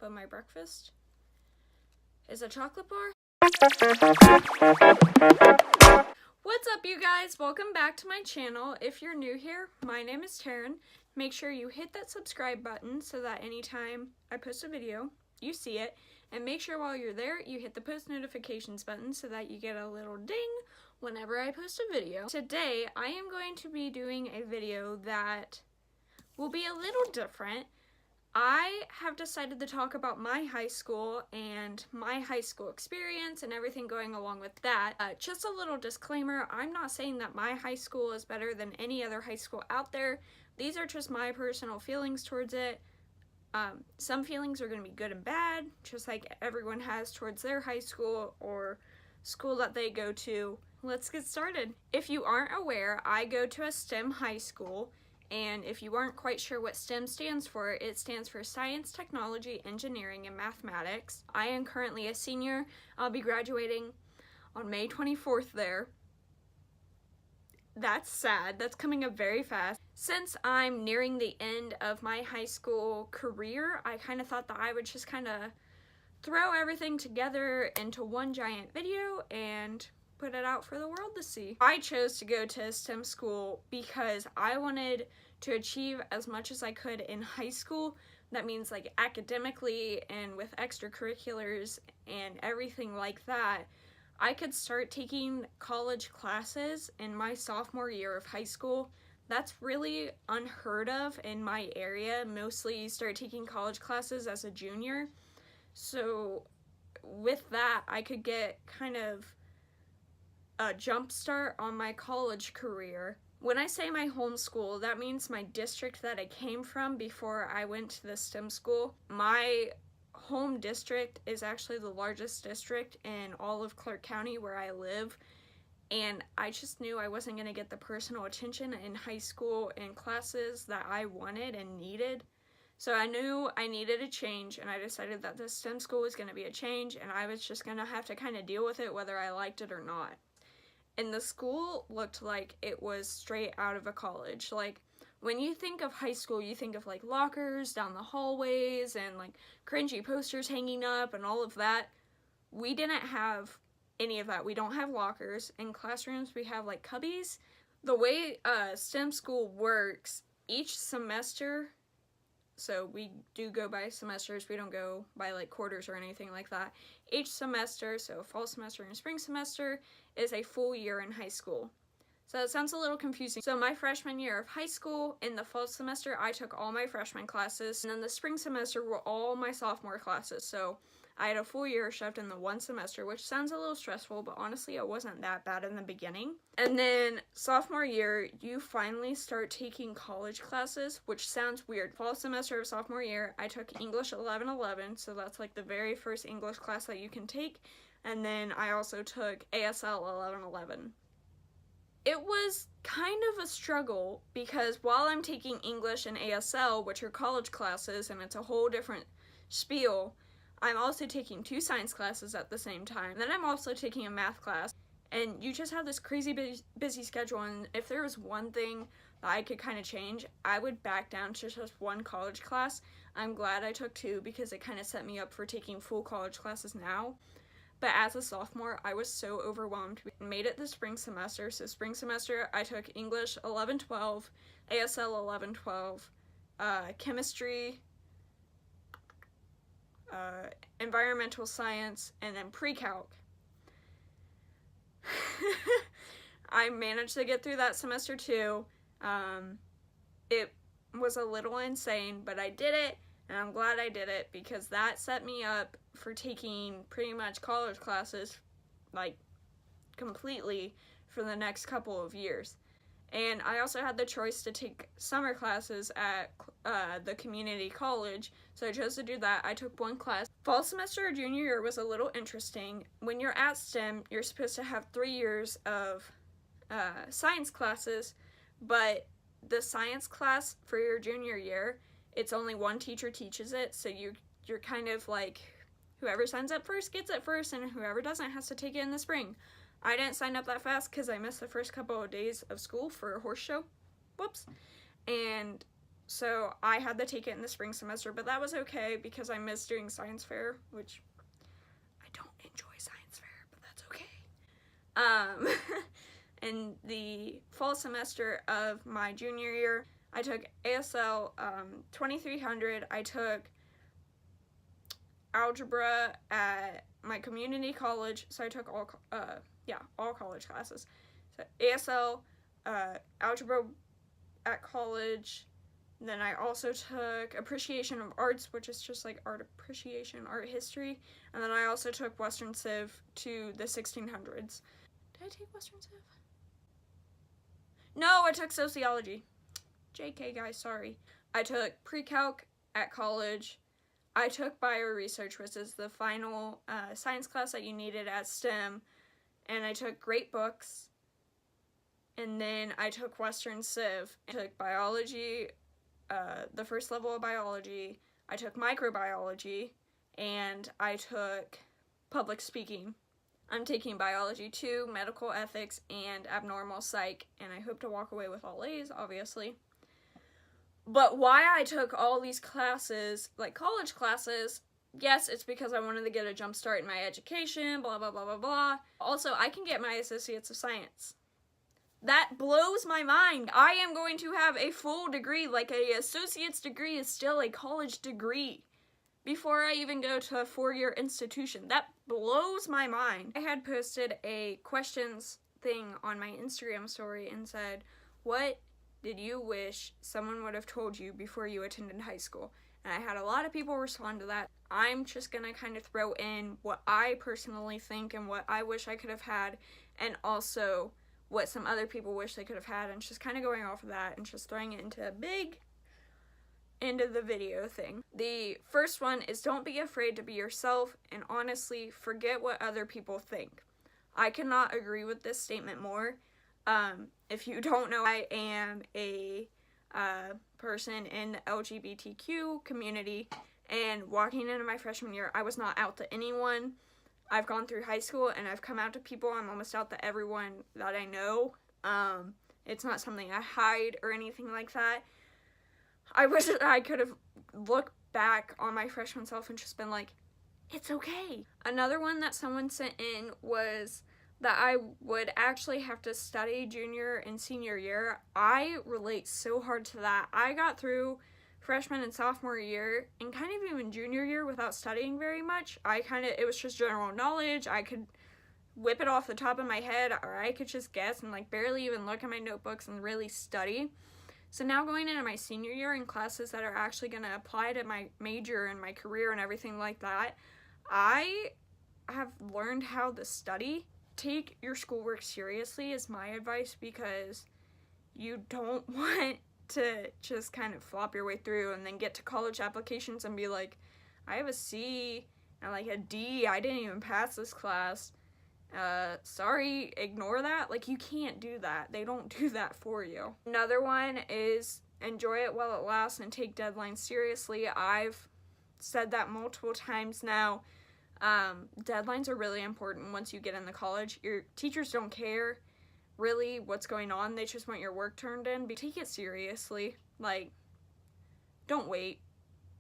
but my breakfast is a chocolate bar. What's up, you guys? Welcome back to my channel. If you're new here, my name is Taryn. Make sure you hit that subscribe button so that anytime I post a video, you see it. And make sure while you're there, you hit the post notifications button so that you get a little ding whenever I post a video. Today, I am going to be doing a video that will be a little different. I have decided to talk about my high school and my high school experience and everything going along with that. Just a little disclaimer, I'm not saying that my high school is better than any other high school out there. These are just my personal feelings towards it. Some feelings are going to be good and bad, just like everyone has towards their high school or school that they go to. Let's get started. If you aren't aware, I go to a STEM high school. And if you aren't quite sure what STEM stands for, it stands for Science, Technology, Engineering, and Mathematics. I am currently a senior. I'll be graduating on May 24th there. That's sad. That's coming up very fast. Since I'm nearing the end of my high school career, I kind of thought that I would just kind of throw everything together into one giant video and put it out for the world to see. I chose to go to a STEM school because I wanted to achieve as much as I could in high school. That means like academically and with extracurriculars and everything like that. I could start taking college classes in my sophomore year of high school. That's really unheard of in my area. Mostly you start taking college classes as a junior. So with that, I could get kind of a jump start on my college career. When I say my home school, that means my district that I came from before I went to the STEM school. My home district is actually the largest district in all of Clark County where I live, and I just knew I wasn't going to get the personal attention in high school and classes that I wanted and needed. So I knew I needed a change, and I decided that the STEM school was going to be a change, and I was just going to have to kind of deal with it whether I liked it or not. And the school looked like it was straight out of a college. Like, when you think of high school, you think of like lockers down the hallways and like cringy posters hanging up and all of that. We didn't have any of that. We don't have lockers. In classrooms, we have like cubbies. The way STEM school works, each semester, so we do go by semesters, we don't go by like quarters or anything like that. Each semester, so fall semester and spring semester, is a full year in high school. So it sounds a little confusing. So my freshman year of high school, in the fall semester, I took all my freshman classes, and then the spring semester were all my sophomore classes. So I had a full year shoved in the one semester, which sounds a little stressful, but honestly it wasn't that bad in the beginning. And then sophomore year, you finally start taking college classes, which sounds weird. Fall semester of sophomore year, I took English 1111, so that's like the very first English class that you can take. And then I also took ASL 1111. It was kind of a struggle because while I'm taking English and ASL, which are college classes, and it's a whole different spiel, I'm also taking 2 science classes at the same time. Then I'm also taking a math class, and you just have this crazy busy schedule, and if there was one thing that I could kind of change, I would back down to just one college class. I'm glad I took 2 because it kind of set me up for taking full college classes now. But as a sophomore, I was so overwhelmed. We made it the spring semester. So spring semester, I took English 1112, ASL 1112, chemistry, environmental science, and then pre-calc. I managed to get through that semester too. It was a little insane, but I did it. And I'm glad I did it because that set me up for taking pretty much college classes, like, completely for the next couple of years. And I also had the choice to take summer classes at the community college, so I chose to do that. I took 1 class. Fall semester or junior year was a little interesting. When you're at STEM, you're supposed to have 3 years of science classes, but the science class for your junior year, it's only one teacher teaches it, so you're kind of like, whoever signs up first gets it first, and whoever doesn't has to take it in the spring. I didn't sign up that fast because I missed the first couple of days of school for a horse show. Whoops. And so I had to take it in the spring semester, but that was okay because I missed doing science fair, which I don't enjoy science fair, but that's okay. In the fall semester of my junior year, I took ASL 2300. I took algebra at my community college, so I took all college classes. So ASL, algebra at college. Then I also took appreciation of arts, which is just like art appreciation, art history. And then I also took Western Civ to the 1600s. Did I take Western Civ? No, I took sociology. JK, guys, sorry. I took pre-calc at college. I took bioresearch, which is the final science class that you needed at STEM. And I took great books. And then I took Western Civ. I took biology, the first level of biology. I took microbiology. And I took public speaking. I'm taking biology 2, medical ethics, and abnormal psych, and I hope to walk away with all A's, obviously. But why I took all these classes, like college classes, yes, it's because I wanted to get a jump start in my education, blah, blah, blah, blah, blah. Also, I can get my Associates of Science. That blows my mind. I am going to have a full degree, like a associate's degree is still a college degree, before I even go to a 4-year institution. That blows my mind. I had posted a questions thing on my Instagram story and said, what did you wish someone would have told you before you attended high school? And I had a lot of people respond to that. I'm just gonna kind of throw in what I personally think and what I wish I could have had, and also what some other people wish they could have had, and just kind of going off of that and just throwing it into a big end of the video thing. The first one is don't be afraid to be yourself, and honestly, forget what other people think. I cannot agree with this statement more. If you don't know, I am a person in the LGBTQ community, and walking into my freshman year, I was not out to anyone. I've gone through high school, and I've come out to people. I'm almost out to everyone that I know. It's not something I hide or anything like that. I wish I could have looked back on my freshman self and just been like, it's okay. Another one that someone sent in was that I would actually have to study junior and senior year. I relate so hard to that. I got through freshman and sophomore year and kind of even junior year without studying very much. It was just general knowledge. I could whip it off the top of my head, or I could just guess and like barely even look at my notebooks and really study. So now going into my senior year in classes that are actually going to apply to my major and my career and everything like that, I have learned how to study. Take your schoolwork seriously is my advice, because you don't want to just kind of flop your way through and then get to college applications and be like, I have a C and like a D, I didn't even pass this class. Sorry, ignore that. Like, you can't do that. They don't do that for you. Another one is enjoy it while it lasts and take deadlines seriously. I've said that multiple times now. Deadlines are really important once you get into college. Your teachers don't care really what's going on. They just want your work turned in. But take it seriously. Like, don't wait.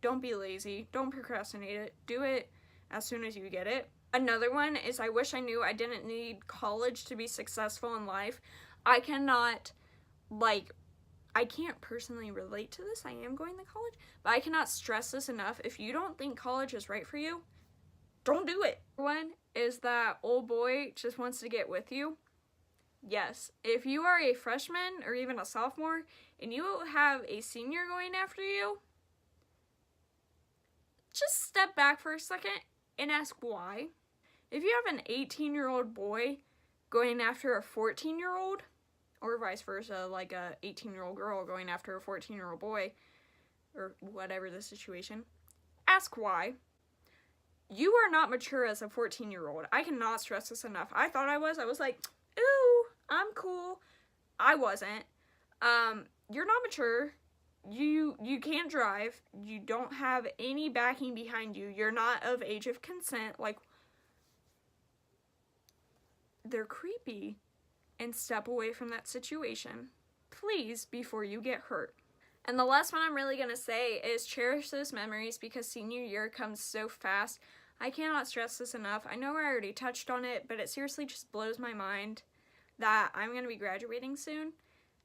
Don't be lazy. Don't procrastinate it. Do it as soon as you get it. Another one is I wish I knew I didn't need college to be successful in life. I can't personally relate to this. I am going to college, but I cannot stress this enough. If you don't think college is right for you, don't do it. One is that old boy just wants to get with you. Yes, if you are a freshman or even a sophomore and you have a senior going after you, just step back for a second and ask why. If you have an 18-year-old boy going after a 14-year-old, or vice versa, like a 18-year-old girl going after a 14-year-old boy, or whatever the situation, ask why. You are not mature as a 14-year-old. I cannot stress this enough. I thought I was. I was like, ooh, I'm cool. I wasn't. You're not mature. You can't drive. You don't have any backing behind you. You're not of age of consent. Like, they're creepy, and step away from that situation, please, before you get hurt. And the last one I'm really going to say is cherish those memories because senior year comes so fast. I cannot stress this enough. I know I already touched on it, but it seriously just blows my mind that I'm going to be graduating soon.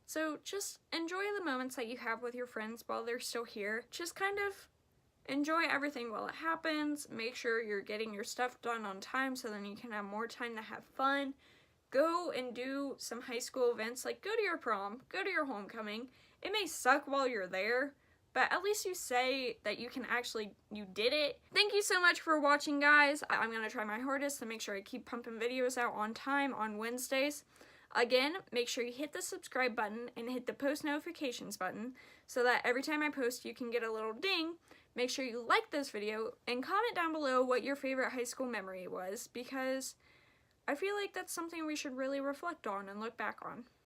So just enjoy the moments that you have with your friends while they're still here. Just kind of enjoy everything while it happens. Make sure you're getting your stuff done on time so then you can have more time to have fun. Go and do some high school events, like go to your prom, go to your homecoming. It may suck while you're there, but at least you say that you did it. Thank you so much for watching, guys. I'm going to try my hardest to make sure I keep pumping videos out on time on Wednesdays. Again, make sure you hit the subscribe button and hit the post notifications button so that every time I post you can get a little ding. Make sure you like this video and comment down below what your favorite high school memory was, because I feel like that's something we should really reflect on and look back on.